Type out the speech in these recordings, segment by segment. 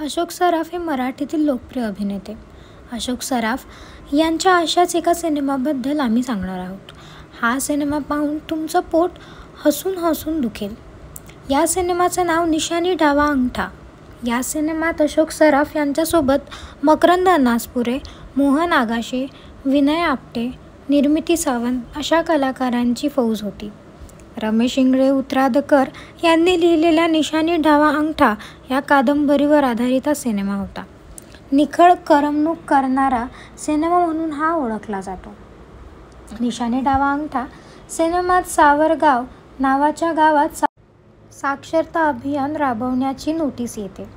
अशोक सराफ हे मराठीतील लोकप्रिय अभिनेते. अशोक सराफ यांच्या अशाच एका सिनेमाबद्दल आम्ही सांगणार आहोत. हा सिनेमा पाहून तुमचं पोट हसून हसून दुखेल. या सिनेमाचं नाव निशानी डावा अंगठा. या सिनेमात अशोक सराफ यांच्यासोबत मकरंद अनासपुरे, मोहन आगाशे, विनय आपटे, निर्मिती सावंत अशा कलाकारांची फौज होती. रमेश इंगळे उत्रादकर यांनी लिहिलेल्या निशानी डावा अंगठा या कादंबरीवर आधारित हा सिनेमा होता. निखळ करमणूक करणारा सिनेमा म्हणून हा ओळखला जातो. निशानी डावा अंगठा सिनेमात सावरगाव नावाच्या गावात साक्षरता अभियान राबवण्याची नोटीस येते.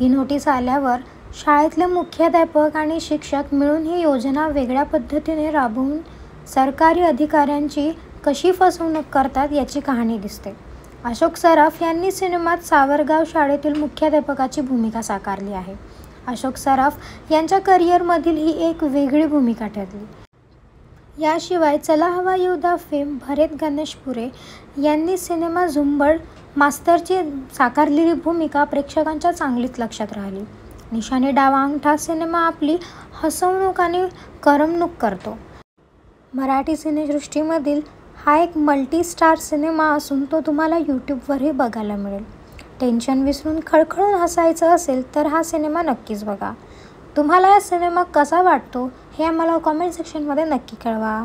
ही नोटीस आल्यावर शाळेतले मुख्याध्यापक आणि शिक्षक मिळून ही योजना वेगळ्या पद्धतीने राबवून सरकारी अधिकाऱ्यांची कशी फसवणूक करतात याची कहाणी दिसते. अशोक सराफ यांनी सिनेमात सावरगाव शाळेतील मुख्याध्यापकाची भूमिका साकारली आहे. अशोक सराफ यांच्या करिअरमधील ही एक वेगळी भूमिका ठरली. याशिवाय चला हवा योद्धा फेम भरत गणेशपुरे यांनी सिनेमा झुंबड मास्तरची साकारलेली भूमिका प्रेक्षकांच्या चांगलीच लक्षात राहिली. निशानी डावा अंगठा सिनेमा आपली हसवणूक आणि करमणूक करतो. मराठी सिनेसृष्टीमधील हा एक मल्टी स्टार सिनेमा असून तो तुम्हाला यूट्यूबवरही बघायला मिळेल. टेन्शन विसरून खळखळून हसायचं असेल तर हा सिनेमा नक्कीच बघा. तुम्हाला हा सिनेमा कसा वाटतो हे आम्हाला कॉमेंट सेक्शनमध्ये नक्की कळवा.